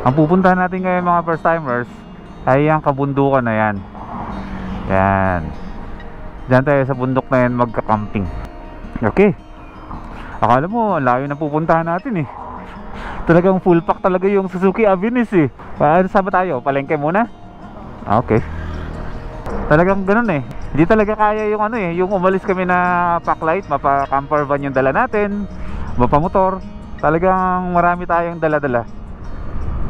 Ang pupuntahan natin ngayon mga first timers ay ang kabundukan na yan. Yan. Diyan tayo sa bundok na yan magka-camping. Okay. Akala mo, layo na pupuntahan natin eh. Talagang full pack talaga yung Suzuki Avensis eh. Saan ba tayo? Palengke muna? Okay. Talagang ganun eh. Hindi talaga kaya yung ano eh, yung umalis kami na packlight, mapa-camper van yung dala natin, mapa-motor. Talagang marami tayong dala-dala.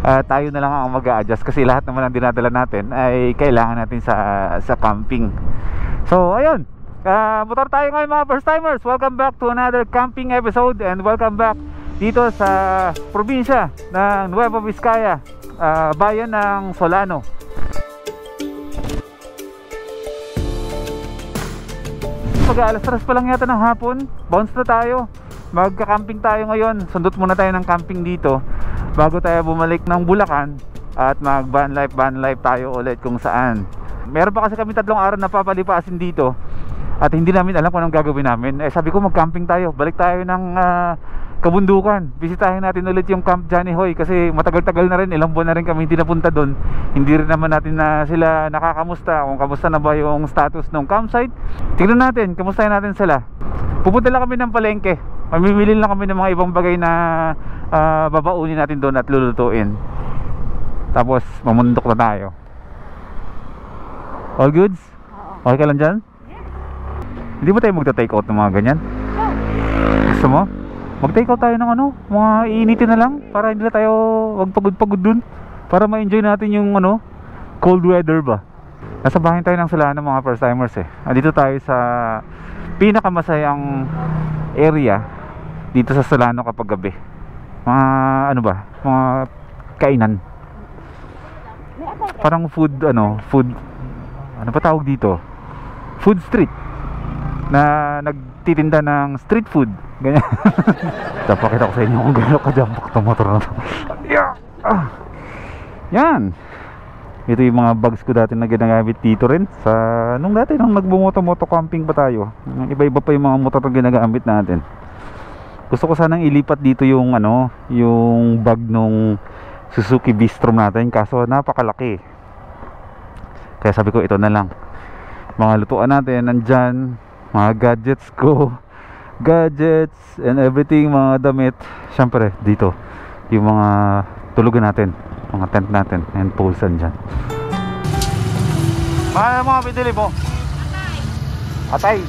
Tayo na lang ang mag-a-adjust kasi lahat naman ang dinadala natin ay kailangan natin sa camping. So ayun, motor tayo ngayon mga first timers. Welcome back to another camping episode and welcome back dito sa probinsya ng Nueva Vizcaya, bayan ng Solano. Mag-alas 3 pa lang yata ng hapon, bounce na tayo. Magka-camping tayo ngayon. Sundot muna tayo ng camping dito bago tayo bumalik ng Bulacan at mag van life tayo ulit kung saan. Meron pa kasi kami 3 araw na papalipasin dito at hindi namin alam kung anong gagawin namin. Sabi ko mag-camping tayo, balik tayo ng kabundukan, bisitahin natin ulit yung Camp Johnny Hoy kasi matagal-tagal na rin, ilang buwan na rin kami hindi napunta doon. Hindi rin naman natin na sila nakakamusta kung kamusta na ba yung status ng campsite. Tingnan natin, kamustahin natin sila. Pupunta lang kami ng palengke, mamimili lang kami ng mga ibang bagay na babaunin natin doon at lulutuin. Tapos mamundok na tayo. All goods? Okay ka lang dyan? Hindi ba tayo magta-take out ng mga ganyan? Gusto mo? Mag-take out tayo ng ano, mga iinitin na lang para hindi na tayo wag pagod-pagod dun, para ma-enjoy natin yung ano, cold weather ba. Nasa bahay tayo ng Solano mga first timers eh. Dito tayo sa pinakamasayang area dito sa Solano kapag gabi. Mga ano ba, mga kainan. Parang food ano ba tawag dito? Food street na nagtitinda ng street food. Ganyan. Tapakita ko sa inyo kung gano'n kajampak itong motor na ito. Yan. Ito yung mga bags ko dati na ginagamit dito rin sa nung dati nung nagbumoto-moto camping pa tayo. Iba-iba pa yung mga motor na ginagamit natin. Gusto ko sanang ilipat dito yung ano, yung bag nung Suzuki Bistrom natin kaso napakalaki. Kaya sabi ko ito na lang. Mga lutuan natin nandyan, mga gadgets ko, gadgets and everything, mga damit. Syempre dito yung mga tulugan natin, mga tent natin and poles dyan. Mga pinili mo? Atay.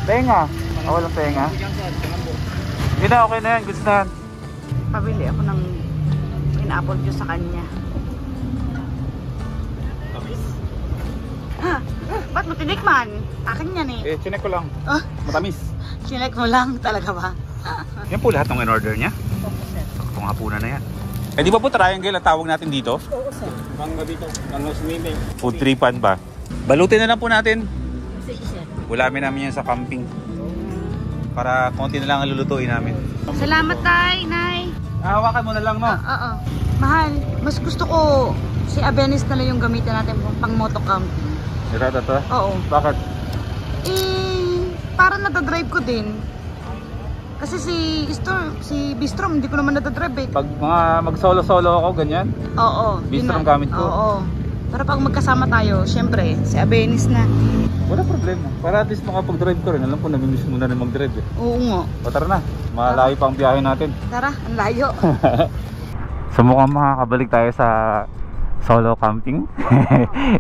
Tenga. Walang tenga. Hindi na, okay na yan, gusto na yan. Pabili ako ng pineapple juice sa kanya. Ba't mo tinikman? Akin yan eh. Chinek ko lang. Matamis. Chinek mo lang talaga ba? Yan po lahat ng in-order niya? Opo sir. Kung hapunan na yan. Di ba po triangle ang tawag natin dito? Oo sir. Mangga dito, mangga swimming. Food tripan ba? Balutin na lang po natin. Sige sir. Ulamin namin yan sa camping. Para konti na lang ang lulutuin namin. Salamat tay, nay. Hawakan mo na lang mo. Oo. Mahal, mas gusto ko si Avensis na lang yung gamitin natin pang motocamp. Ito. Oo. Bakit? Parang nadadrive ko din. Kasi si Bistrom, hindi ko naman nadadrive eh. Pag mga mag-solo-solo ako, ganyan? Oo. Bistrom gamit ko? Oo. Pero pag magkasama tayo, syempre, si Avensis na. Wala problema. Para at least makapag-drive ko rin. Alam ko, namimiss mo na rin mag-drive eh. Oo nga. O tara na. Malayo pa ang biyahe natin. Tara, ang layo. So mukhang makakabalik tayo sa solo camping.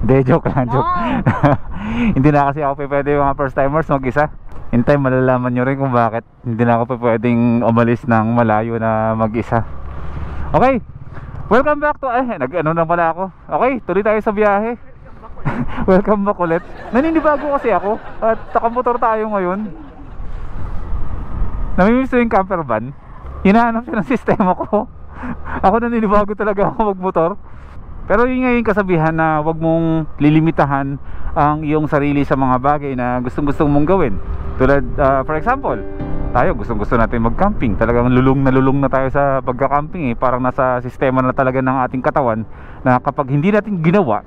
Hindi, joke lang. No. Hindi na kasi ako pwede mga first timers mag-isa. In time malalaman nyo rin kung bakit hindi na ako pwedeng umalis ng malayo na mag-isa. Okay, welcome back to nag-ano na pala ako. Okay, tuloy tayo sa biyahe. Welcome back ulit. Naninibago kasi ako at nakamotor tayo ngayon. Namimiss ko yung camper van. Hinahanap siya ng sistema ko. Ako naninibago talaga ako magmotor. Pero yun nga yung kasabihan na wag mong lilimitahan ang iyong sarili sa mga bagay na gustong-gustong mong gawin. Tulad, for example, tayo gustong-gusto natin mag-camping. Talagang lulong na tayo sa pagka-camping eh. Parang nasa sistema na talaga ng ating katawan na kapag hindi natin ginawa,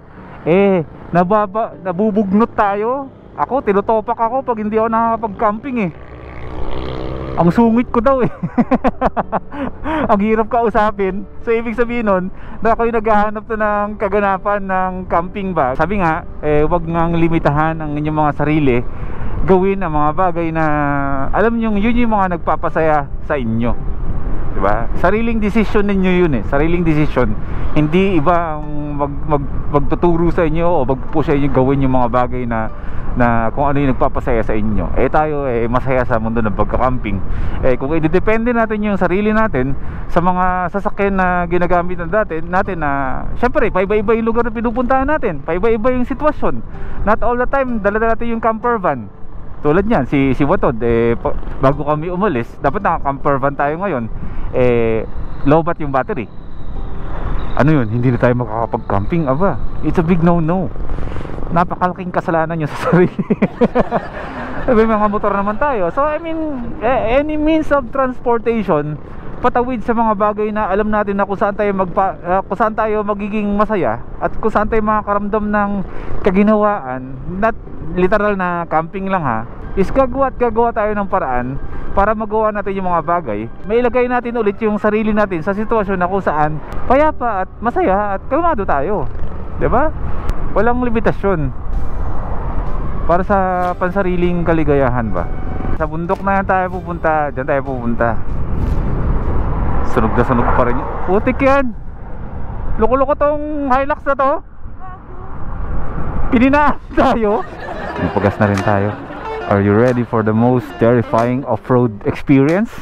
nabubugnot tayo. Ako, tinutopak ako pag hindi ako nakakapag-camping eh. Ang sungit ko daw eh. Ang hirap kausapin. So ibig sabihin nun na ako'y naghahanap na ng kaganapan ng camping ba. Sabi nga, wag ngang limitahan ang inyong mga sarili. Gawin ang mga bagay na alam nyo yun yung mga nagpapasaya sa inyo, diba? Sariling decision ninyo yun eh. Sariling decision. Hindi iba ang magtuturo sa inyo o magpush sa inyo gawin yung mga bagay na kung ano yung nagpapasaya sa inyo. Tayo masaya sa mundo ng pagka-camping. Kung ididepende natin yung sarili natin sa mga sasakyan na ginagamit natin na syempre paiba-iba yung lugar na pinupuntahan natin, paiba-iba yung sitwasyon. Not all the time dala natin yung camper van. Tulad niyan, si Watod, bago kami umalis, dapat naka-camper van tayo ngayon. Low-bat yung battery. Ano yun? Hindi na tayo makakapag-camping. Aba, it's a big no-no. Napakalaking kasalanan nyo sa sarili. May mga motor naman tayo. So I mean, any means of transportation patawid sa mga bagay na alam natin na kung saan tayo magiging masaya at kung saan tayo makakaramdam ng kaginhawaan. Not literal na camping lang ha, is gagawa tayo ng paraan para magawa natin yung mga bagay. Mailagay natin ulit yung sarili natin sa sitwasyon na kung saan payapa at masaya at kalmado tayo, diba? Walang limitasyon para sa pansariling kaligayahan ba. Sa bundok na yan tayo pupunta, dyan tayo pupunta. Sunog na sunog pa rin. Putik yan. Loko-loko tong Hilux na to. Pininaan tayo. Ipagas na rin tayo. Are you ready for the most terrifying off-road experience?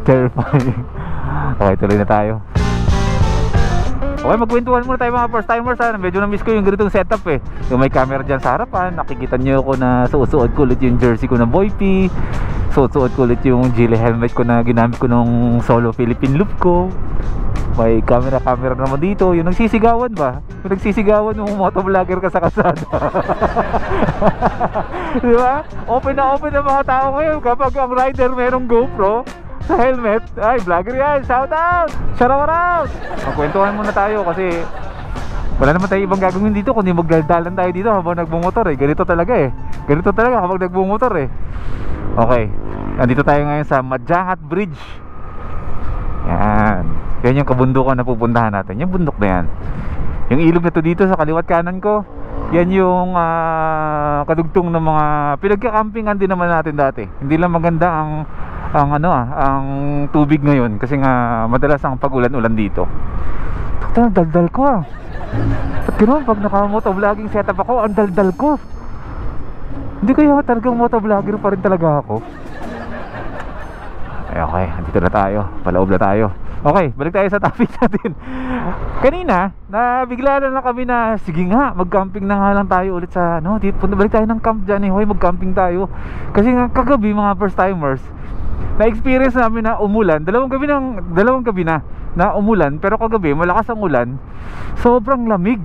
Terrifying. Okay, tuloy na tayo. Okay, magkwentuhan muna tayo mga first timers ha. Medyo na-miss ko yung ganitong setup eh. Yung may camera dyan sa harapan. Nakikita nyo ako na suot ko ulit yung jersey ko ng Boy P. Suot ko ulit yung Gile helmet ko na ginamit ko nung solo Philippine loop ko. May camera naman dito. Yung nagsisigawan ba? Yung nagsisigawan yung motovlogger ka sa kalsada. Diba? Open na mga tao ngayon kapag ang rider merong GoPro sa helmet. Ay, vlogger yan, shout out, shout out. Magkwentuhan muna tayo kasi wala naman tayo ibang gagawin dito kundi magdaldalan tayo dito habang nagbumotor eh. Ganito talaga habang nagbumotor eh. Okay, nandito tayo ngayon sa Madjangat Bridge. Yan yung kabundukan na pupuntahan natin. Yung bundok na yan. Yung ilog na to dito sa kaliwat kanan ko, yan yung kadugtong ng mga pinagka-campingan din naman natin dati. Hindi lang maganda ang tubig ngayon kasi nga madalas ang pag-ulan-ulan dito. Takta, daldal ko ah. At ganoon, pag naka-motovlogging setup ako, ang daldal ko. Hindi kaya talagang motovlogger pa rin talaga ako. Okay, andito na tayo. Palaob na tayo. Okay, balik tayo sa topic natin. Kanina, nabigla na kami na sige nga, mag-camping na nga lang tayo ulit sa balik tayo ng camp dyan hoy, mag-camping tayo. Kasi nga kagabi mga first timers, na-experience namin na umulan. Dalawang gabi na umulan, pero kagabi malakas ang ulan. Sobrang lamig.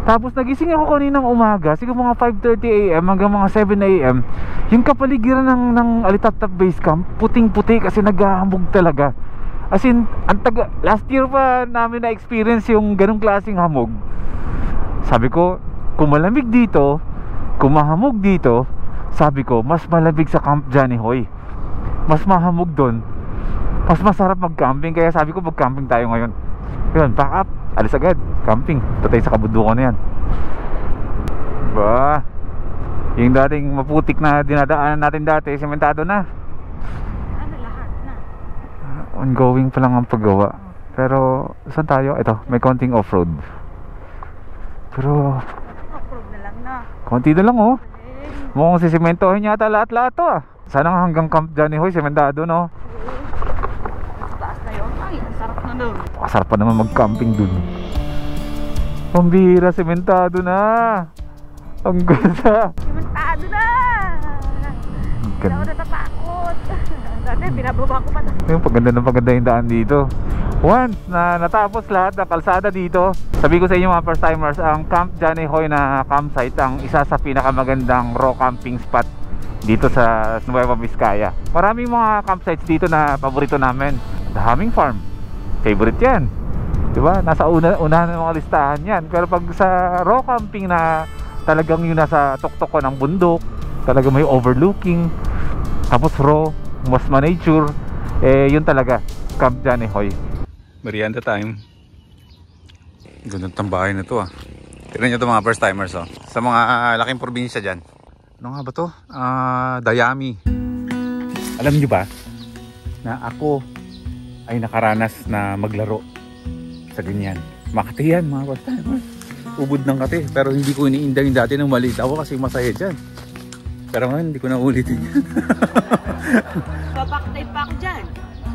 Tapos nagising ako kaninang umaga, siguro mga 5:30 AM hanggang mga 7 AM. Yung kapaligiran ng Alitap-Tap Base Camp, puting-puti kasi naghahamog talaga. As in, last year pa namin na-experience yung ganong klaseng hamog. Sabi ko, kung malamig dito, kung mahamog dito, sabi ko, mas malamig sa Camp Johnny Hoy. Mas mahamog doon. Mas masarap mag-camping. Kaya sabi ko, mag-camping tayo ngayon. Yun, pack up, alis agad, camping. Tatay sa kabundukan na yan. Ba, yung dating maputik na dinadaanan natin dati, sementado na. Lahat na. Ongoing pa lang ang paggawa. Pero saan tayo? Ito, may konting off-road. Pero Off-road na lang na. konti na lang oh. Mukhang sisimentohin yata lahat-lahat to ah. Sana nga hanggang Camp Johnny Hoy, sementado no. Taas na yun. Ay, ang sarap na doon. Masarap pa naman mag-camping dun. Pambihira, sementado na. Ang ganda. Simentado na. Hindi ako natatakot. Dati pinababa ko pa. Yung paganda yung daan dito. Once na natapos lahat ng kalsada dito, sabi ko sa inyo mga first timers, ang Camp Johnny Hoy na campsite ang isa sa pinakamagandang raw camping spot dito sa Nueva Vizcaya. Maraming mga campsites dito na paborito namin. The Humming Farm, favorite yan, diba? Nasa unahan ng mga listahan yan. Pero pag sa raw camping na talagang yun nasa tuktok ko ng bundok, talaga may overlooking, tapos raw, mas ma-nature, yun talaga Camp Johnny Hoy. Merienda time. Gandang tambahay na to Tignan nyo ito mga first timers sa mga laking probinsya dyan. Ano nga ba to? Dayami. Alam nyo ba na ako ay nakaranas na maglaro sa ganyan? Makati yan mga first timers. Ubod ng kate, pero hindi ko iniinda yung dati nang maliit ako kasi masaya dyan. Pero ngayon hindi ko na ulitin yan. Nagpapack-type pa ako dyan.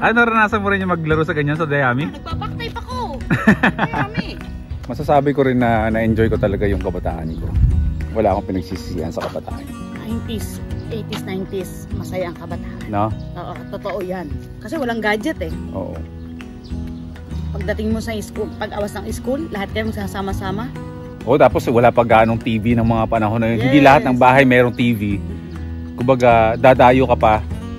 Naranasan mo rin yung maglaro sa ganyan sa Dayami? Nagpapack-type ako. Dayami. Masasabi ko rin na na-enjoy ko talaga yung kabataan ko. Wala akong pinagsisisihan sa kabataan. 90s, 80s, 90s, masaya ang kabataan. No? Oo, totoo yan. Kasi walang gadget Oo. Pagdating mo sa school, pag-awas ng school, lahat kayo magsasama-sama. Oo, tapos wala pa ganong TV ng mga panahon na yun. Yes. Hindi lahat ng bahay merong TV. Kumbaga, dadayo ka pa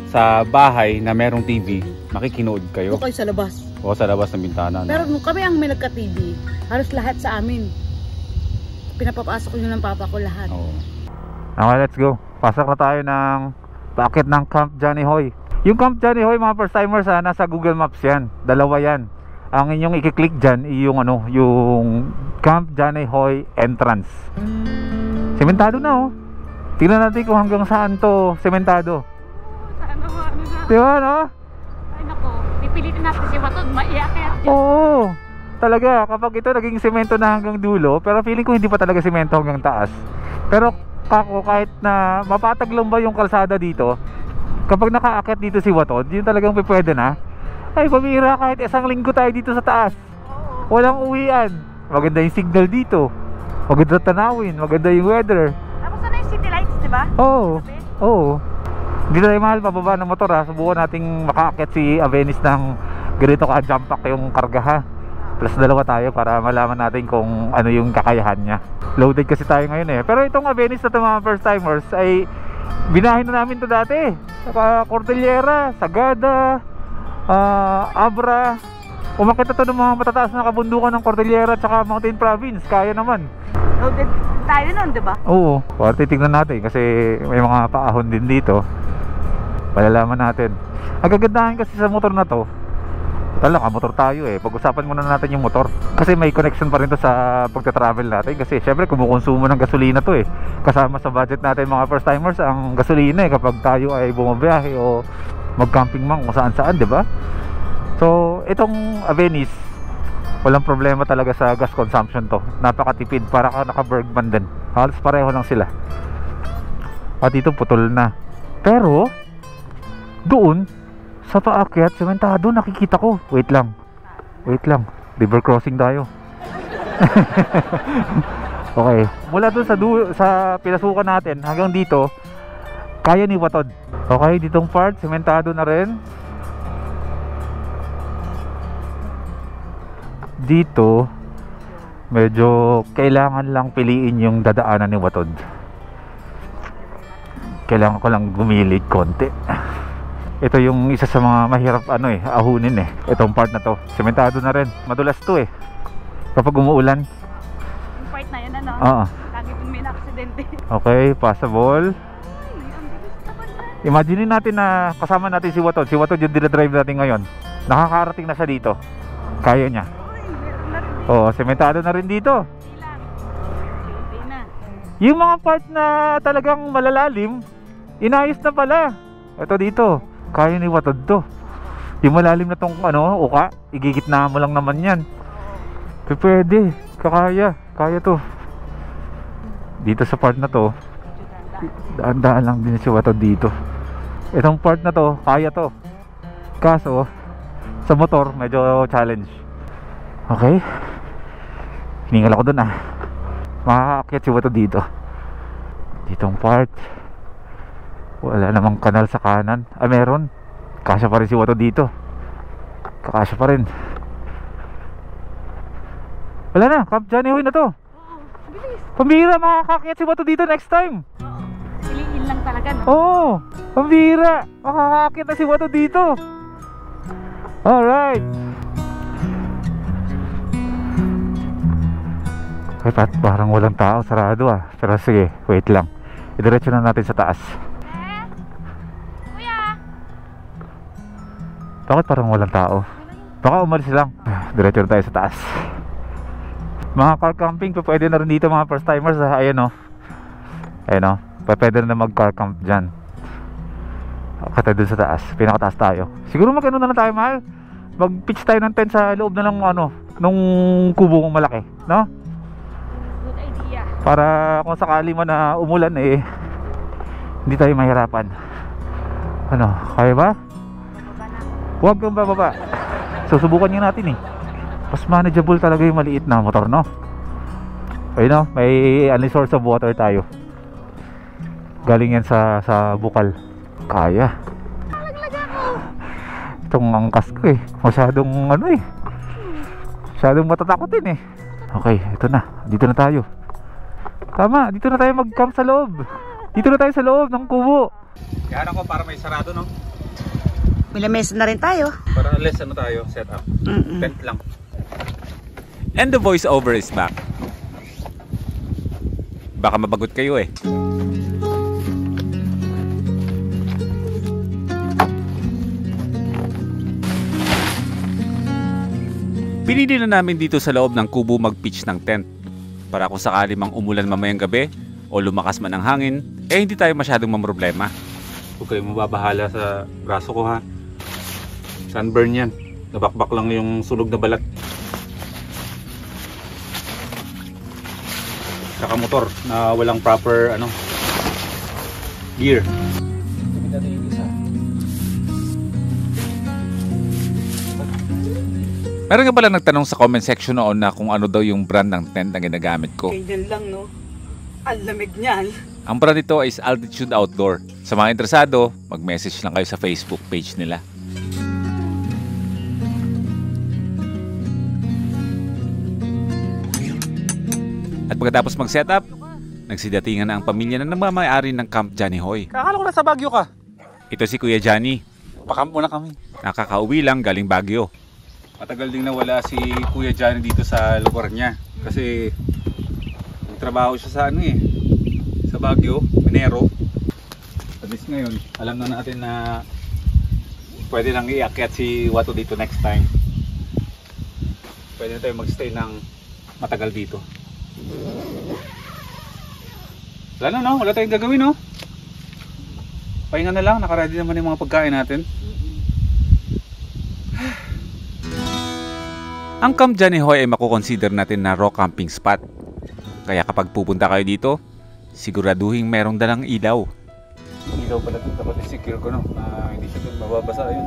sa bahay na merong TV, makikinood kayo. Doon kayo sa labas. O sa labas ng bintana. No? Pero nung kami ang may nagka-TV, halos lahat sa amin. Pinapapasok ko yun ng papa ko lahat. Oo. Okay, let's go. Pasok na tayo ng packet ng Camp Johnny Hoy. Yung Camp Johnny Hoy, mga first timers, nasa Google Maps yan. Dalawa yan. Ang inyong i-click dyan, yung yung Camp Johnny Hoy entrance. Sementado na Tingnan natin kung hanggang saan to sementado. Sana na. Diba no? Ay nako, pipilitin natin si Watod, maiakyat dyan. Oo. Talaga, kapag ito naging semento na hanggang dulo, pero feeling ko hindi pa talaga semento hanggang taas. Pero kahit na mapatag lang ba yung kalsada dito, kapag nakaakyat dito si Watod, yun talagang pwede na. Ay, pamira, kahit isang linggo tayo dito sa taas. Walang uwian. Maganda yung signal dito. Maganda tanawin, maganda yung weather. Tapos ano yung city lights, di ba? Oo. Hindi tayo mahal pababa ng motor Subukan nating makaakyat si Avenis ng ganito ka-jump pack yung karga Plus dalawa tayo para malaman natin kung ano yung kakayahan niya. Loaded kasi tayo ngayon Pero itong Avenis na ito mga first timers ay binahin na namin to dati. Sa Cordillera, Sagada, Abra. Umakit ito ng mga matataas na kabundukan ng Cordillera at saka Mountain Province. Kaya naman. Loaded tayo nun, di ba? Oo, titignan natin kasi may mga paahon din dito. Palalaman natin. Ang kagandahan kasi sa motor na to, talaga motor tayo pag-usapan muna natin yung motor kasi may connection pa rin to sa pagta-travel natin kasi syempre kumukonsumo ng gasolina to kasama sa budget natin mga first timers ang gasolina kapag tayo ay bumabiyahe o mag-camping man kung saan-saan, di ba? So, itong Avenis walang problema talaga sa gas consumption to. Napakatipid, para ka naka-Bergman din. Halos pareho lang sila. At dito putol na. Pero doon sa paakyat, sementado nakikita ko. Wait lang. River crossing tayo. Okay. Mula doon sa pinasukan natin hanggang dito, kaya ni Watod. Okay, ditong part, sementado na rin. Dito medyo kailangan lang piliin yung dadaanan ni Watod. Kailangan ko lang gumilid konti. Ito yung isa sa mga mahirap ahunin itong part na to. Sementado na rin. Madulas to kapag umuulan. Yung part na yun Oo. Lagi pong may na-aksidente. Okay, passable. Imagine natin na kasama natin si Watod. Si Watod yung dinadrive natin ngayon. Nakakarating na siya dito. Kaya niya. Oo, sementado na rin dito. Yung mga part na talagang malalalim, inayos na pala. Ito dito, kaya ni Watod to. Yung malalim na tong uka, igigitna mo lang naman yan. Pwede, kaya to. Dito sa part na to, daan-daan lang din si Watod dito. Itong part na to, kaya to. Kaso, sa motor, medyo challenge. Okay. Hiningal ako dun makakaakyat si Watod dito. Ditong part wala namang kanal sa kanan. Meron. Kasya pa rin si Watod dito. Kakasya pa rin. Wala na, Camp Johnny Hoy na to. Bilis. Pambira, makakaakyat si Watod dito next time. Siliin lang talaga Pambira, makakaakyat na si Watod dito. Alright. Parang walang tao, sarado Pero sige, wait lang. Idiretso na natin sa taas. Kuya! Bakit parang walang tao? Baka umalis lang. Diretso na tayo sa taas. Mga car camping, pwede na rin dito mga first timers. Ayan o. Ayan o. Pwede na mag car camp dyan. Kata dun sa taas. Pinakataas tayo. Siguro mag-ano na lang tayo, mahal. Mag-pitch tayo ng tent sa loob na lang nung kubo kong malaki. No? Good idea. Para kung sakali man na umulan hindi tayo mahirapan. Ano? Kaya ba? Huwag kang bababa. Susubukan nyo natin Mas manageable talaga yung maliit na motor, no? Ayun may source of water tayo. Galing yan sa bukal. Kaya. Itong angkas ko masyadong masyadong matatakotin Okay, ito na. Dito na tayo. Tama, dito na tayo mag-camp sa loob. Dito na tayo sa loob ng kubo. Kaya ko para may sarado, no? May lamesa na rin tayo. Para less tayo, set up. Tent lang. And the voiceover is back. Baka mabagot kayo Pinili na namin dito sa loob ng kubo mag-pitch ng tent para kung sakali mang umulan mamayang gabi o lumakas man ang hangin, hindi tayo masyadong mamroblema. Huwag kayo mababahala sa braso ko, ha? Sunburn yan. Nabakbak lang yung sunog na balat. Saka motor na walang proper gear. Meron nga pala nagtanong sa comment section noon na kung ano daw yung brand ng tent na ginagamit ko. Ganyan lang, no? Ang lamig niyan. Ang brand nito is Altitude Outdoor. Sa mga interesado, mag-message lang kayo sa Facebook page nila. At pagkatapos mag-setup, nagsidatingan na ang pamilya na nagmamayari ng Camp Johnny Hoy. Kakala ko nasa Baguio ka. Ito si Kuya Johnny. Pakamp muna kami. Nakakauwi lang galing Baguio. Matagal ding nawala si Kuya Johnny dito sa lugar niya. Kasi nagtrabaho siya sa sa Baguio, Minero. At least ngayon, alam na natin na pwede lang iakyat si Wato dito next time. Pwede na tayo magstay ng matagal dito. Wala na, wala tayong gagawin, no? Pahinga na lang, nakaready naman yung mga pagkain natin. Ang Camp Johnny Hoy ay makukonsider natin na raw camping spot. Kaya kapag pupunta kayo dito, siguraduhin merong dalang ilaw. Ilaw pala ito, dapat i-secure ko, no? Hindi siya dun mababasa yun.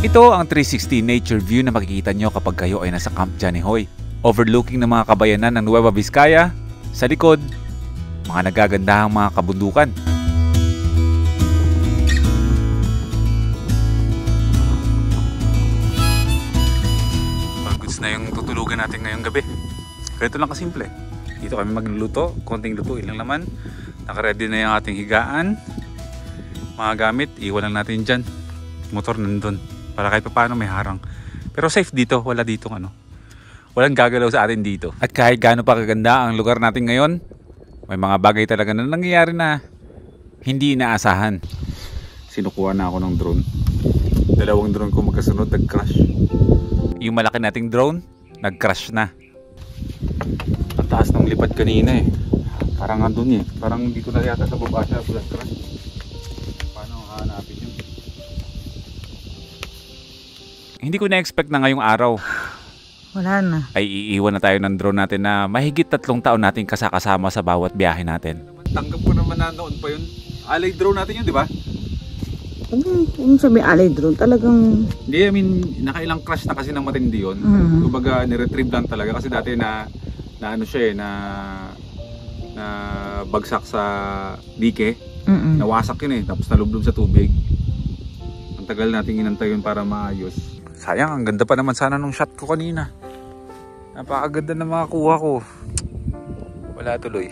Ito ang 360 nature view na makikita nyo kapag kayo ay nasa Camp Johnny Hoy. Overlooking ng mga kabayanan ng Nueva Vizcaya, sa likod, mga nagagandahang mga kabundukan. Pagod na yung tutulugan natin ngayong gabi. Ganito lang kasimple. Dito kami magluluto, konting lutuin lang naman. Nakaready na yung ating higaan. Mga gamit, iwan lang natin dyan. Motor nandun. Para kahit paano may harang. Pero safe dito, wala ditong walang gagalaw sa atin dito. At kahit gaano pa kaganda ang lugar natin ngayon, may mga bagay talaga na nangyayari na hindi inaasahan. Sinukuha na ako ng drone. 2 drone ko magkasunod, nag-crash. Yung malaki nating drone, nag-crash na. Ang taas ng lipad kanina Parang andun Parang dito na yata sa baba siya, bulat crash. Paano hahanapin yun? Hindi ko na-expect na ngayong araw Wala na. ay iiwan na tayo ng drone natin na mahigit 3 taon natin kasama sa bawat biyahe natin. Tanggap ko naman na noon pa yun. Alay drone natin yun, di ba? Kung sabi alay drone, talagang... Hindi, I mean, nakailang crash na kasi ng matindi yun. Kumbaga, niretrieve lang talaga. Kasi dati na bagsak sa dike. Nawasak yun tapos nalublob sa tubig. Ang tagal nating inantay yun para maayos. Sayang, ang ganda pa naman sana nung shot ko kanina. Napakaganda na makakuha ko. Wala tuloy.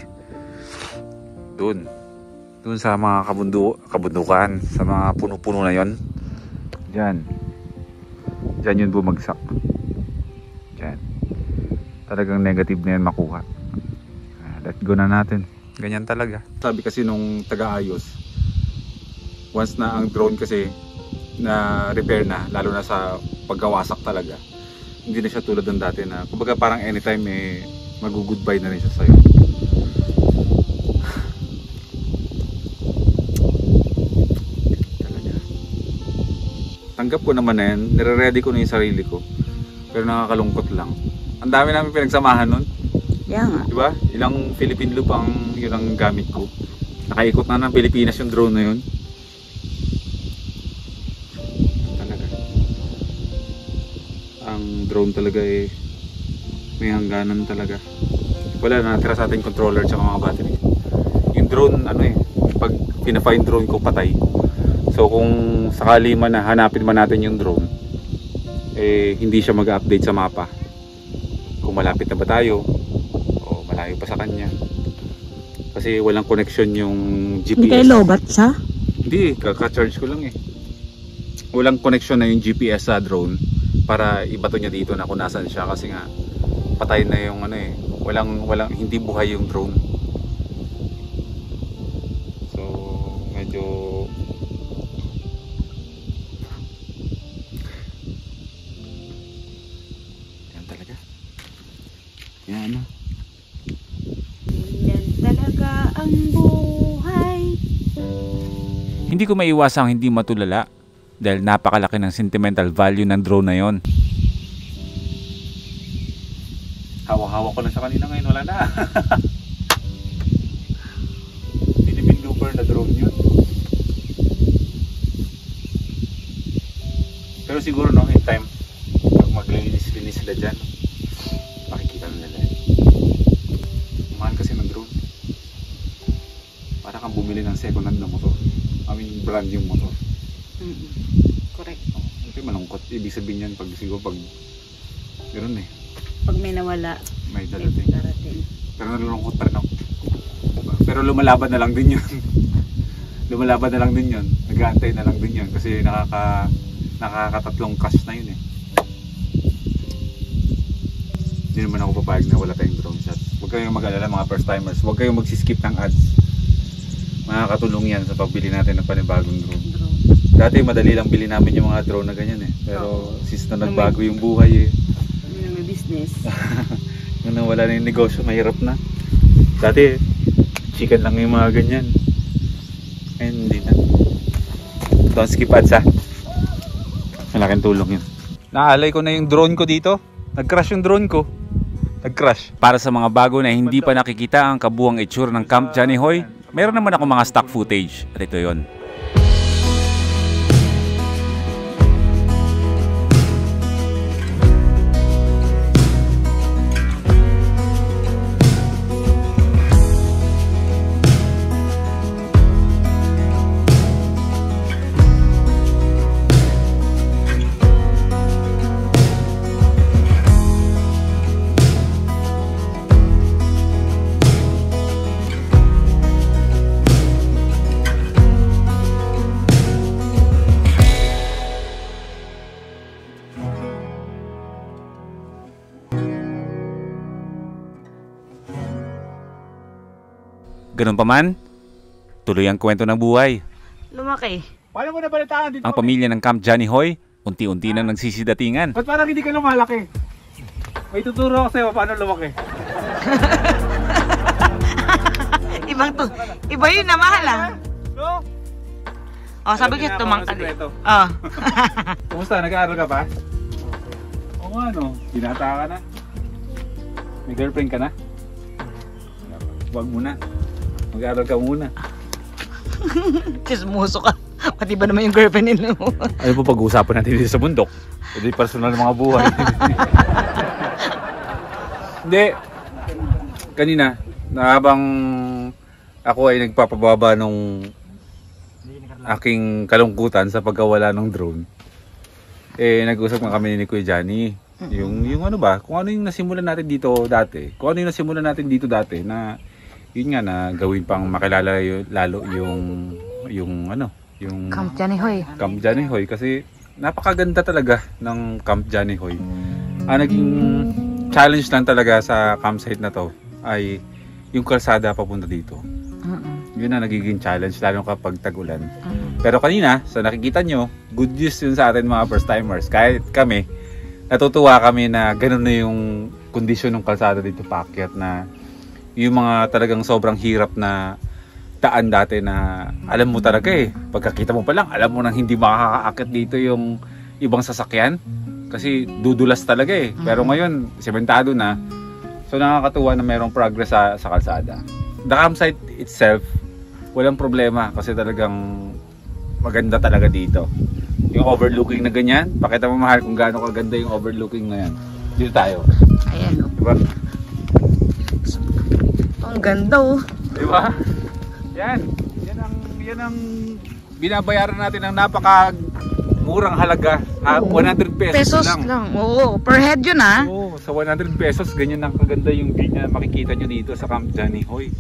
Doon sa mga kabundukan, sa mga puno-puno na yon. Diyan yun bumagsak. Diyan. talagang negative na yan makuha. Let go na natin. Ganyan talaga. Sabi kasi nung taga-ayos, once na ang drone kasi na repair na, lalo na sa pagkawasak talaga, hindi na siya tulad ng dati na kumbaga parang anytime mag-goodbye na rin siya sa'yo. Talaga. Tanggap ko naman na yan, nire-ready ko na yung sarili ko, pero nakakalungkot lang. Ang dami namin pinagsamahan nun. Yeah nga. Diba? Ilang Philippine Loop yun ang gamit ko. Nakaikot na ng Pilipinas yung drone na yun. Talaga. Ang drone talaga may hangganan talaga. Wala na, natira sa ating controller at mga battery. Yung drone, pag pina-find drone ko patay. So kung sakali man na hanapin man natin yung drone, hindi siya mag-update sa mapa. Kung malapit na ba tayo, malayo pa sa kanya kasi walang connection yung GPS. Hindi kayo lobat siya? Hindi, kaka-charge ko lang walang connection na yung GPS sa drone para ibato niya dito na kung nasan siya kasi nga patay na yung walang hindi buhay yung drone. So medyo yan talaga yan talaga ang buhay. Hindi ko maiwasang hindi matulala dahil napakalaki ng sentimental value ng drone na yon. Hawa-hawa ko lang sa kanina, ngayon wala na. Philippine Looper na drone yun. Pero siguro in time pag maglinis-linis sila dyan, makikita nila mahal kasi ng drone. Para kang bumili ng second hand na motor, brand yung motor. Correct. Okay, malungkot. Ibig sabihin yan pag ganoon Pag may nawala, may darating. Pero nalulungkot pa rin ako. Pero lumalaban na lang din yun. Lumalaban na lang din yun. Nag-aantay na lang din yun kasi nakakatatlong cash na yun Hindi naman ako papayag na wala tayong drone shot. Huwag kayong mag-alala mga first timers. Huwag kayong magsiskip ng ads. Makakatulong yan sa pagbili natin ng panibagong drone. Dati madali lang bili namin yung mga drone na ganyan Pero since na nagbago yung buhay may business. Nung wala na yung negosyo, mahirap na. Dati chicken lang yung mga ganyan. Ngayon hindi na. Don't skip ads Malaking tulong yun. Naalay ko na yung drone ko dito. Nag-crash yung drone ko. Nag-crash. Para sa mga bago na hindi pa nakikita ang kabuang itsura ng Camp Johnny Hoy, meron naman ako mga stock footage. At ito yon. Ganun pa man, tuloy ang kwento ng buhay. Lumaki. Paano mo nabalitaan dito? Ang pamilya ng Camp Johnny Hoy, unti-unti na nagsisidatingan. Ba't parang hindi ka lumalaki? May tuturo ako sa'yo paano lumaki. Iba yun na mahal No? sabi ko tumangkad Kumusta? Nag-aaral ka pa? Oo nga binata ka na. May girlfriend ka na? Huwag muna. Mag-aaral ka muna. Chismoso ka. Pati ba naman yung girlfriend nila mo? Ano po pag-uusapan natin dito sa bundok? Hindi personal ng mga buhay. Hindi. Kanina, habang ako ay nagpapababa nung aking kalungkutan sa pagkawala ng drone, nag-usap na kami ni Kuya Johnny. Yung kung ano yung nasimulan natin dito dati. Kung ano yung nasimulan natin dito dati na yun nga na gawin pang makilala lalo yung Camp Johnny Hoy. Camp Johnny Hoy kasi napakaganda talaga ng Camp Johnny Hoy. Naging challenge lang talaga sa campsite na to ay yung kalsada papunta dito. Yun na nagiging challenge lalo kapag tag-ulan. Pero kanina, sa nakikita nyo, good news yun sa atin mga first timers. Kahit kami, natutuwa kami na ganun na yung kondisyon ng kalsada dito paakyat, na yung mga talagang sobrang hirap na daan dati na alam mo talaga pagkakita mo pa lang, alam mo nang hindi makakaakyat dito yung ibang sasakyan kasi dudulas talaga Pero ngayon, sementado na. So nakakatuwa na mayroong progress sa kalsada. The campsite itself, walang problema kasi talagang maganda talaga dito. Yung overlooking na ganyan, pakita mo mahal kung gaano kaganda yung overlooking na yan. Dito tayo. Ayan o. Diba? Ang ganda o. Diba? Yan ang binabayaran natin ng napaka murang halaga. 100 pesos lang. Oo, per head yun Oo, sa 100 pesos ganyan ang kaganda yung view na makikita nyo dito sa Camp Johnny Hoy.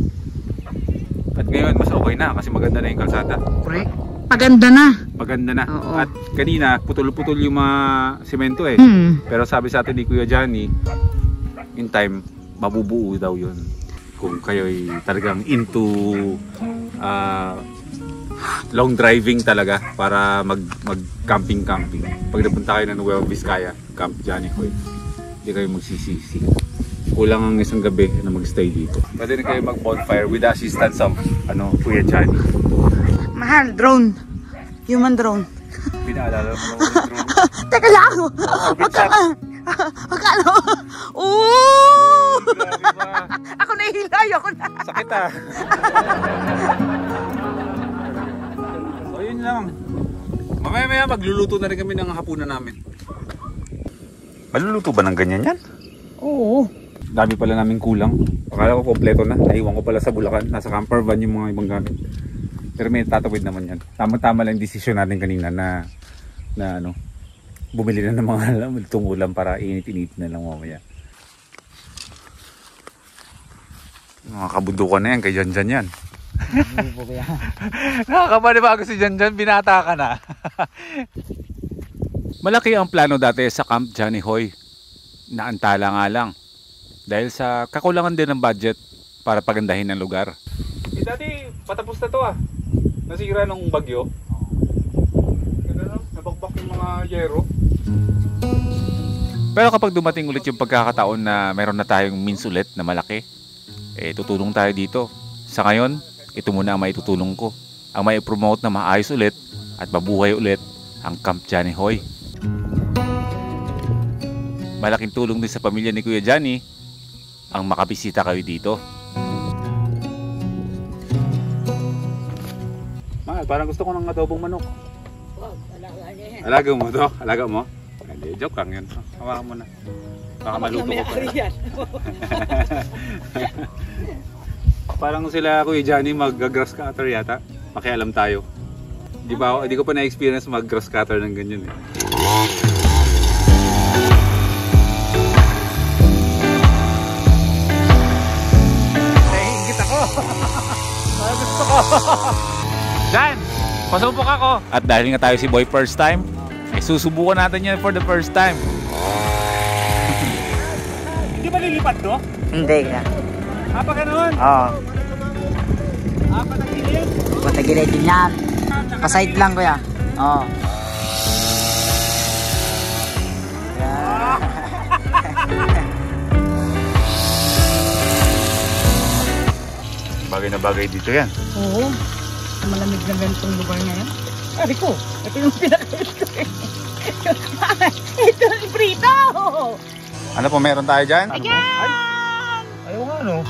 At ngayon mas okay na kasi maganda na yung kalsada. Correct. Paganda na. Maganda na. Oo. At kanina putol-putol yung mga semento Pero sabi sa atin ni Kuya Johnny, in time mabubuo daw yun. Kung kayo'y talagang into long driving talaga para mag camping. Pag napunta kayo ng Nueva Vizcaya, Camp Johnny Hoy, hindi kayo magsisisi. Kulang ang isang gabi na magstay dito. Pwede na kayo mag bonfire with the assistance of Kuya Johnny. Mahal, drone. Human drone. Pinaalala mo naman yung drone. Teka lang! Akala mo? Ooh! Grabe ba? Ako nahihilay, ako na. Sakit So yun lang. Mamaya magluluto na rin kami ng hapunan namin. Maluluto ba ng ganyan yan? Oo. Dami pala namin kulang. Akala ko kompleto na. Naiwan ko pala sa Bulacan. Nasa camper van yung mga ibang gamit. Pero may tatawid naman yan. Tama-tama lang yung desisyon natin kanina na bumili na ng mga lutong ulam para init-init na lang mamaya. Mga kabundukan na yan kay Janjan yan. Nakakabalibago si Janjan, binata ka na. Malaki ang plano dati sa Camp Johnny Hoy. Naantala nga lang dahil sa kakulangan din ng budget para pagandahin ang lugar. Dati patapos na to nasira ng bagyo. Nabakbak yung mga yero. Pero kapag dumating ulit yung pagkakataon na meron na tayong means ulit na malaki, tutulong tayo dito. Sa ngayon, ito muna ang maitutulong ko. Ang mai-promote na maayos ulit at mabuhay ulit ang Camp Johnny Hoy. Malaking tulong din sa pamilya ni Kuya Johnny ang makabisita kayo dito. Mahal, parang gusto ko ng adobong manok. Alaga mo to? Alaga mo? Hindi, joke lang yun. Hawakan mo na. Baka maluto ko pa. Parang sila Kuya Johnny mag-grass cutter yata. Makialam tayo. Hindi ko pa na-experience mag-grass cutter ng ganyan Gusto ko. Jan, pasubok ako. At dahil nga tayo si Boy first time, susubukan natin yan for the first time. Hindi ba lilipad to? Hindi ka. Pa ganun? Oo. Patagilid? Patagilid din yan. Pa-side lang kuya. Oo. Bagay na bagay dito yan. Oo. Malamig na ganitong lugar na yan. Sabi ko, ito yung pinakait ko Ito yung prito! Ano po meron tayo dyan? Ayan! Ayaw nga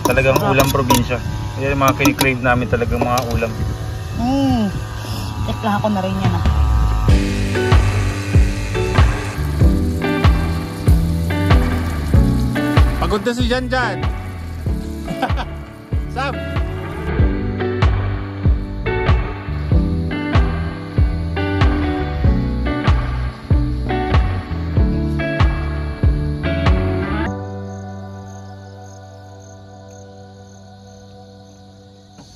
talagang ulam probinsya. Yan yung mga kinikrave namin talagang mga ulam. Tekla ako na rin yan Pagod na si Janjan. Sam!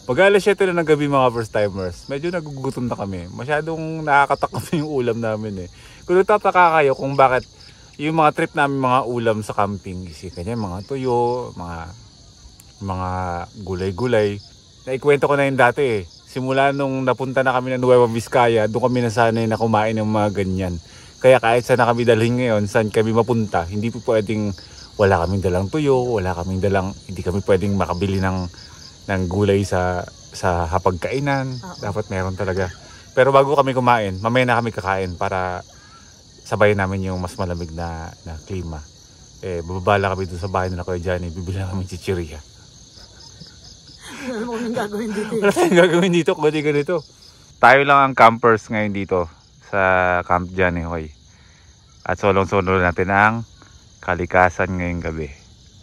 Pag alas 7 na ng gabi mga first timers, medyo nagugutom na kami. Masyadong nakakatakot yung ulam namin Kung nagtataka kayo kung bakit yung mga trip namin, mga ulam sa camping, kasi kanya mga tuyo, mga gulay-gulay. Naikwento ko na yun dati eh. Simula nung napunta na kami ng Nueva Vizcaya, doon kami nasanay na kumain ng mga ganyan. Kaya kahit saan na kami dalhin ngayon, saan kami mapunta, hindi po pwedeng wala kaming dalang tuyo, hindi kami pwedeng makabili ng gulay sa hapagkainan. Dapat meron talaga. Pero bago kami kumain, mamaya na kami kakain para sabayan namin yung mas malamig na klima. Bababala kami doon sa bahay nila Kuya Johnny, bibili na kami chichirya. Wala mo kaming gagawin dito. Wala tayong gagawin dito, kundi ganito. Tayo lang ang campers ngayon dito sa Camp Johnny Hoy. At solong-solo natin ang kalikasan ngayong gabi.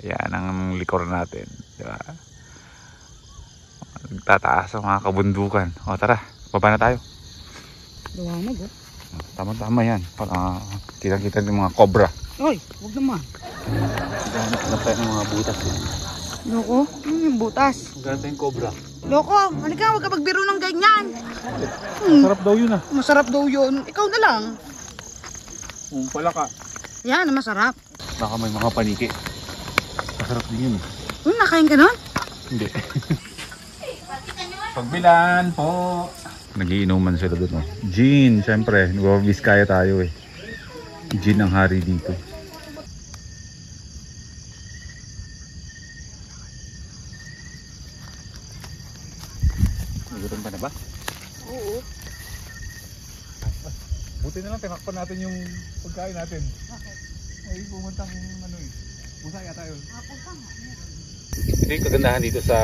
Ayan ang likor natin, di ba? Nagtataas ang mga kabundukan. O tara, baba na tayo. Luwanag oh. Tama-tama yan. Para kita-kita ng mga cobra. Oy, huwag naman. Hanap tayo ng mga butas. Loko, ano yung butas? Maghanap tayong cobra. Loko, halika, huwag ka magbiro ng ganyan. Sarap daw yun ah. Masarap daw yun. Ikaw na lang. Pala ka. Yan, masarap. Baka may mga paniki. Masarap din yun. Nakain ka nun? Hindi. Pagbilan po. Nagiinuman sila doon. Oh. Gin, syempre. Nueva Vizcaya tayo eh. Gin ang hari dito. Nagutom pa na ba? Oo. Buti na lang tinakpan natin yung pagkain natin. Bakit? Ay, pumuntang ano eh. Musa yata yun. Hapon pa nga. Ito yung kagandahan dito sa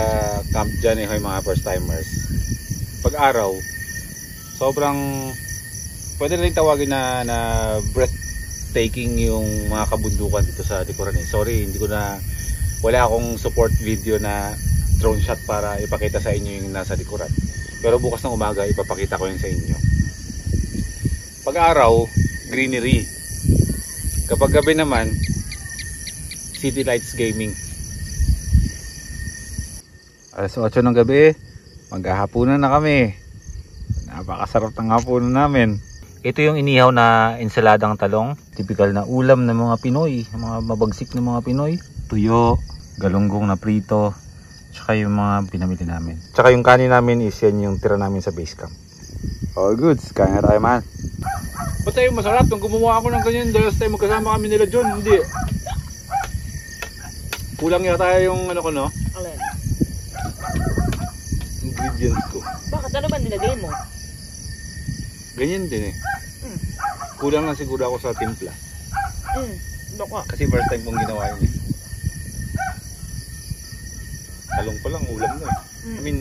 Camp Johnny Hoy mga first timers. Pag araw, sobrang pwede rin tawagin na breathtaking yung mga kabundukan dito sa likuran eh. Sorry, wala akong support video na drone shot para ipakita sa inyo yung nasa likuran. Pero bukas ng umaga ipapakita ko yun sa inyo. Pag araw, greenery. Kapag gabi naman, city lights gaming. Alas 8 ng gabi, maghahapunan na kami. Napakasarap ng hapunan namin. Ito yung inihaw na ensaladang talong. Typical na ulam ng mga Pinoy, mga mabagsik ng mga Pinoy. Tuyo, galunggong na prito, tsaka yung mga pinamili namin. Tsaka yung kanin namin is yan yung tira namin sa base camp. All goods, kaya nga tayo man. Ba't tayo masarap? Nung gumawa ako ng ganyan, dahil tayo magkasama kami nila John, hindi. Kulang yata yung ano ko no? Alin? Ingredients ko. Bakit? Ano ba nilagay mo? Ganyan din eh. Kulang lang siguro ako sa timpla. Loko. Kasi first time kong ginawa yun eh. Talong pa lang, ulam na eh. I mean,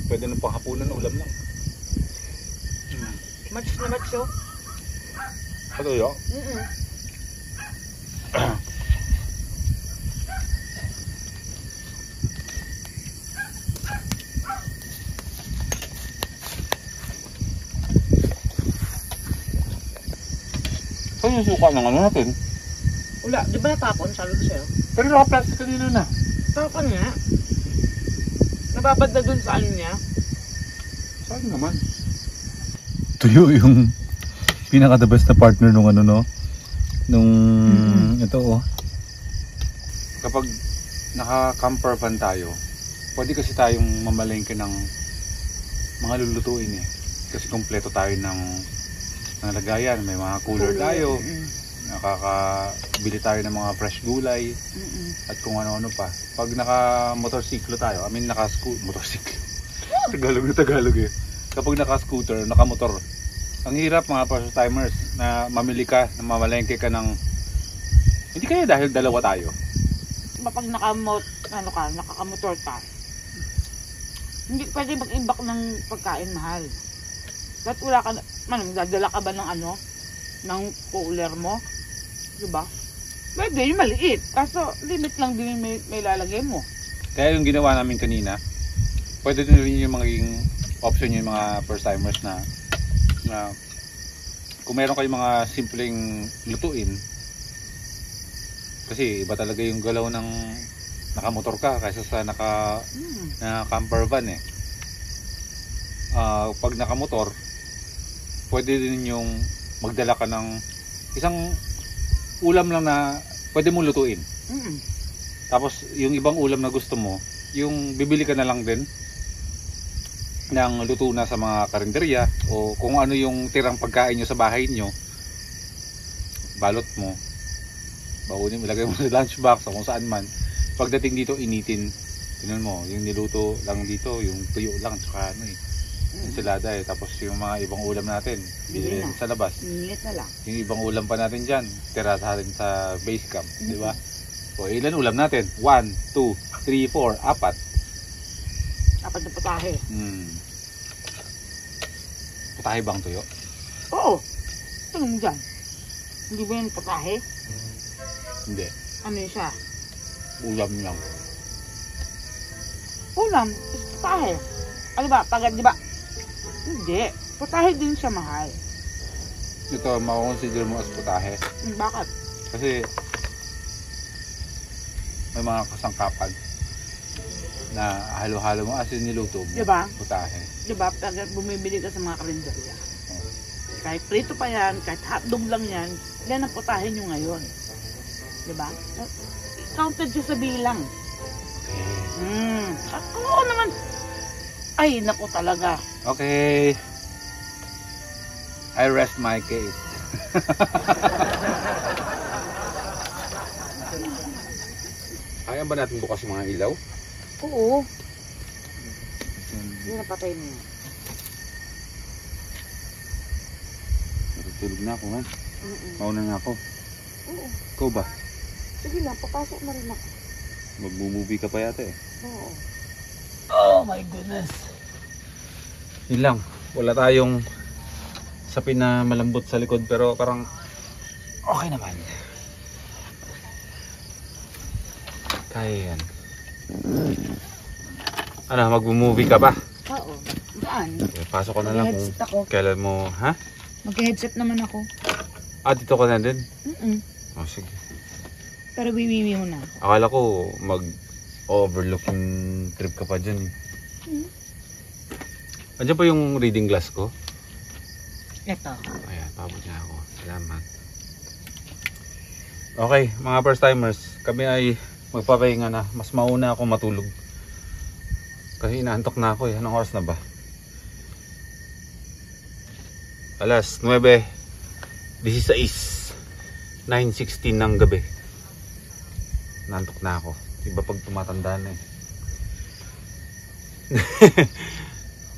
pwede nang panghapunan na ulam lang. Match na match oh. Ano yun? Saan yung suka ng ano natin? Wala, di ba natapon? Sabi ko sa'yo. Pero naka-plastic kanina na. Tapon niya. Nababad na dun sa ano niya. Saan naman? Tuyo yung pinaka-the best na partner nung ano no? Nung ito oh. Kapag naka-camper van tayo, pwede kasi tayong mamalengke ng mga lulutuin eh. Kasi kompleto tayo ng lagayan, may mga cooler tayo. Nakakabili tayo ng mga fresh gulay at kung ano-ano pa. Pag naka-motorsiklo tayo, motorsiklo. Tagalog eh. Kapag naka-scooter, naka-motor, ang hirap mga first timers na mamili ka, na mamalengke ka ng hindi kaya dahil dalawa tayo. Kapag nakakamotor ka, hindi pwede mag-imbak ng pagkain mahal. Ba't wala ka, dadala ka ba ng ng cooler mo? Diba? Pwede, yung maliit. Kaso, limit lang din yung may lalagay mo. Kaya yung ginawa namin kanina, pwede din rin yung magiging option yung mga first timers na kung meron kayong mga simpleng lutuin, kasi iba talaga yung galaw ng nakamotor ka kaysa sa camper van eh. Pag nakamotor, pwede din yung magdala ka ng isang ulam lang na pwede mo lutuin. Mm. Tapos yung ibang ulam na gusto mo, yung bibili ka na lang din ng luto na sa mga karinderya o kung ano yung tirang pagkain nyo sa bahay nyo, balot mo, baunin mo, ilagay mo sa lunchbox o kung saan man. Pagdating dito, initin. Tingnan mo, yung niluto lang dito, yung tuyo lang, tsaka ano ensalada Tapos yung mga ibang ulam natin, bili na. sa labas. Init na lang. Yung ibang ulam pa natin dyan, tira natin sa base camp, di ba? O ilan ulam natin? 1, 2, 3, 4, 4. Apat na putahe. Putahe bang tuyo? Oo. Ano mo dyan? Hindi ba yan putahe? Hindi. Ano yun siya? Ulam lang. Ulam, is putahe. Ano ba? Pagad, di ba? Hindi. Putahe din siya, mahal. Ito, makakonsider mo as putahe. Bakit? Kasi may mga kasangkapan na halo-halo mo as in niluto mo. Diba? Putahe. Di ba? Pag bumibili ka sa mga karinderya. Kahit prito pa yan, kahit hotdog lang yan, yan ang putahe nyo ngayon. Di ba? Counted siya sa bilang. Okay. Oo naman. Ay, naku talaga. Okay. I rest my case. Kaya ba natin bukas yung mga ilaw? Oo. Hindi napatay mo. Natutulog na ako, ha? Mauna na ako. Oo. Ikaw ba? Sige lang, papasok na rin ako. Magmumubi ka pa yata eh. Oo. Oh my goodness. Yun lang. Wala tayong sapin na malambot sa likod pero parang okay naman. Kaya yan. Ano, mag-movie ka ba? Oo. Saan? Okay, pasok ko na lang Mag-headset ako. kung kailan mo, ha? Mag-headset naman ako. Ah, dito ka na din? Oh, sige. Pero wiwiwi mo na. Akala ko mag-overlooking trip ka pa dyan. Andiyan pa yung reading glass ko. Ito. Ayan, pabot niya ako. Salamat. Okay, mga first timers, kami ay magpapahinga na. Mas mauna ako matulog. Kasi inaantok na ako eh. Anong oras na ba? Alas 9:16. 9:16 ng gabi. Naantok na ako. Iba pag tumatanda na eh.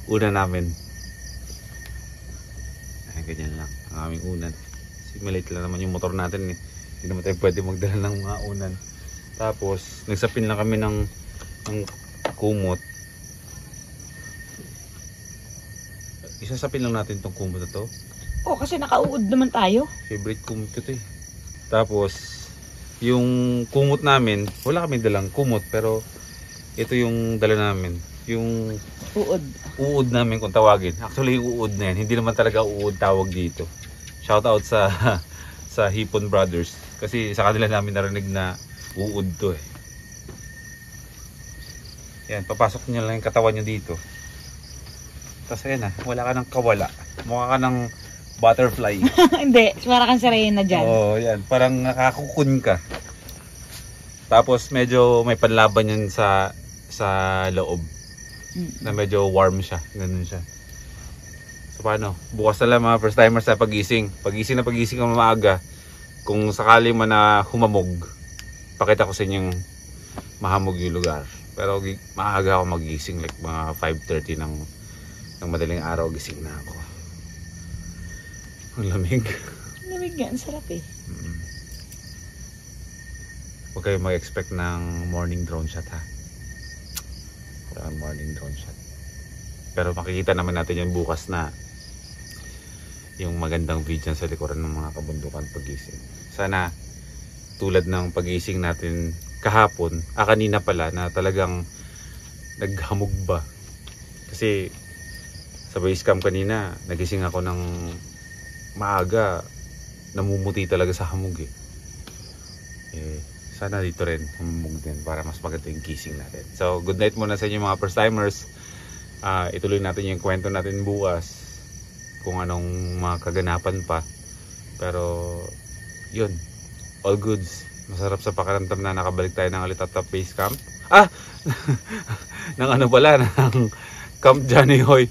Una namin. Ay, ganyan lang. Ang aming unan. Simulate lang naman yung motor natin eh. Hindi naman tayo pwede magdala ng mga unan. Tapos, nagsapin lang kami ng kumot. Isasapin lang natin tong kumot na to. Oh, kasi nakauud naman tayo. Favorite kumot ko to eh. Tapos, yung kumot namin, wala kami dalang kumot pero ito yung dala namin. Yung uud namin kung tawagin. Actually yung uud na yan, hindi naman talaga uud tawag dito. Shout out sa sa Hipon Brothers kasi sa kanila namin narinig na uud to eh. Yan, papasok nyo lang yung katawan nyo dito. Tapos ayan na, wala ka ng kawala. Mukha ka ng butterfly. Hindi, para kang sarena dyan. Oo, yan. Parang nakakukun ka. Tapos medyo may panlaban yan sa loob. Na medyo warm siya. Ganun siya. So paano? Bukas na lang mga first timers sa pagising. Pagising ka maaga. Kung sakali man na humamog, pakita ko sa inyong mahamog yung lugar. Pero maaga ako magising. Like mga 5:30 ng madaling araw gising na ako. Ang lamig. Lamig yan, sarap eh. Huwag kayo mag-expect ng morning drone shot ha. Morning drone shot. Pero makikita naman natin yan bukas na yung magandang video sa likuran ng mga kabundukan pagising. Sana tulad ng pagising natin kahapon, kanina pala na talagang naghamog ba. Kasi sa base camp kanina, nagising ako ng maaga, namumuti talaga sa hamog eh. Sana dito rin humumog din para mas maganda yung gising natin. So good night muna sa inyo mga first timers. Ituloy natin yung kwento natin bukas kung anong mga kaganapan pa. Pero yun, all goods. Masarap sa pakiramdam na nakabalik tayo ng Alitaptap Base Camp. Ng ano pala, ng Camp Johnny Hoy.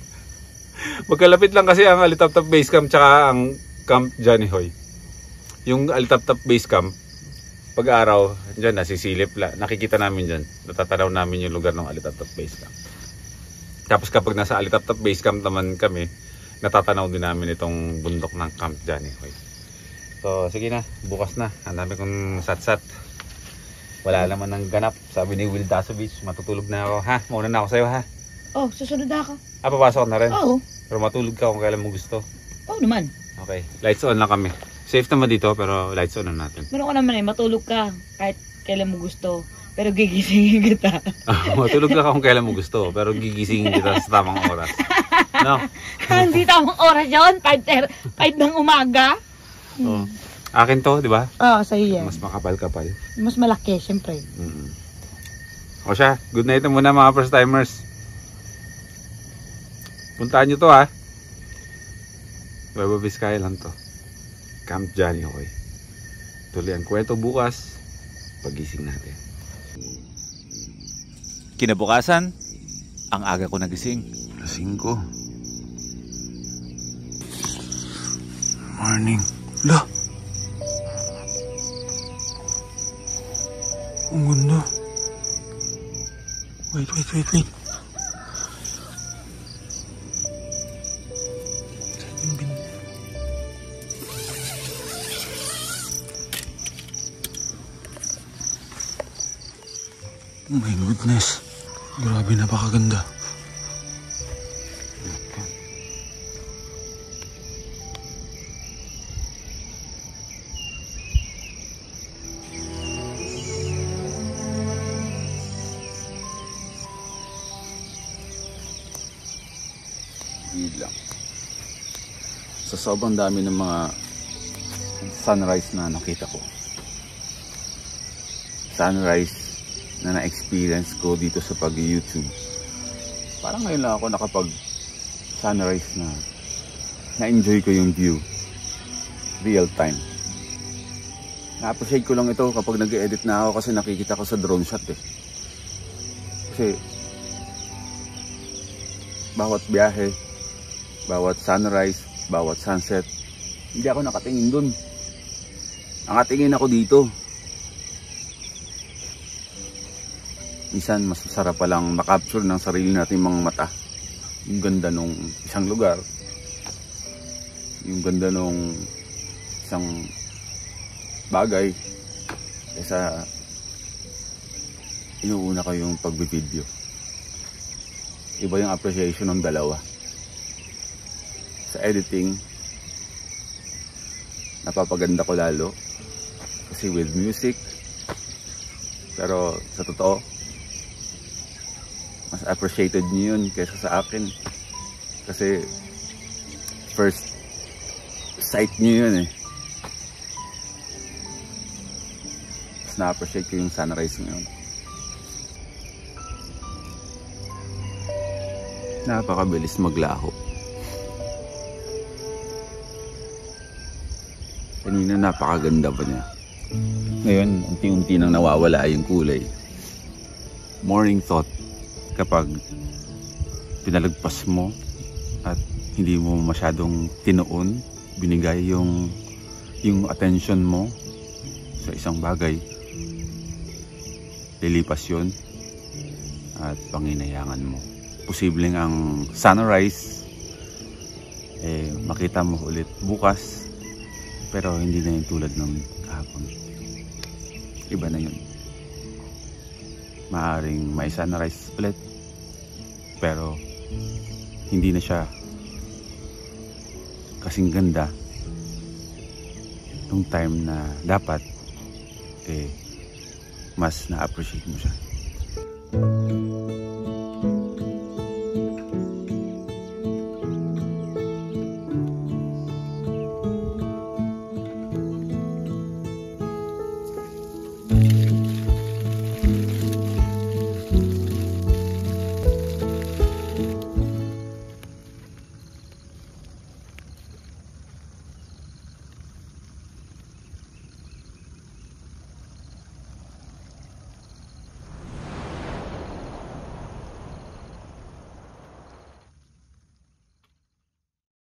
Magkalapit lang kasi ang Alitaptap Base Camp tsaka ang Camp Johnny Hoy. Yung Alitaptap Base Camp, pag-araw, dyan nasisilip lang. Nakikita namin dyan. Natatanaw namin yung lugar ng Alitaptap Base Camp. Tapos kapag nasa Alitaptap Base Camp naman kami, natatanaw din namin itong bundok ng Camp Johnny Hoy. So sige na, bukas na. Ang dami kong sat-sat. Wala naman ng ganap. Sabi ni Will Dasovich, matutulog na ako. Ha? Mauna na ako sa'yo ha? Oh, susunod na ako. Papasok na rin? Oo. Pero matulog ka kung kailan mo gusto. Oo naman. Okay, lights on lang kami. Safe naman dito pero lights on na natin. Meron ko naman matulog ka kahit kailan mo gusto. Pero gigisingin kita. Matulog lang kung kailan mo gusto pero gigisingin kita sa tamang oras. No? Hindi tamang oras yun. 5 ng umaga. Oh. Akin to, di ba? Oo, sa'yo yan. Mas makapal-kapal. Mas malaki, syempre. O siya, good night na muna mga first timers. Puntaan nyo to ha. Nueva Vizcaya lang to. Camp Johnny Hoy. Tuloy ang kwento bukas. Pagising natin. Kinabukasan, ang aga ko nagising. 5. Morning. La! Ang ganda. Wait. Oh my goodness. Grabe, napakaganda. Lang. Sa sobrang dami ng mga sunrise na nakita ko, sunrise na na-experience ko dito sa pag-YouTube, parang ngayon lang ako nakapag sunrise na na-enjoy ko yung view real time. Na-appreciate ko lang ito kapag nag-edit na ako kasi nakikita ko sa drone shot eh. Kasi bawat biyahe, bawat sunrise, bawat sunset, hindi ako nakatingin dun. Nakatingin ako dito. Minsan mas masarap palang makapture ng sarili natin mga mata yung ganda nung isang lugar, yung ganda nung isang bagay, kaysa inuuna ko yung pag-video. Iba yung appreciation ng dalawa. Sa editing, napapaganda ko lalo kasi with music, pero sa totoo mas appreciated niyo yun kaysa sa akin kasi first sight niyo yun eh. Mas na-appreciate ko yung sunrise ngayon. Napakabilis maglaho. Kanina napakaganda pa niya. Ngayon, unti-unti nang nawawala yung kulay. Morning thought, kapag pinalagpas mo at hindi mo masyadong tinuon, binigay yung attention mo sa isang bagay, lilipas yun at panginayangan mo. Posibleng ang sunrise makita mo ulit bukas, pero hindi na yung tulad ng kahapon. Iba na yun. Maaring may sunrise ulit, pero hindi na siya kasing ganda nung time na dapat mas na-appreciate mo siya.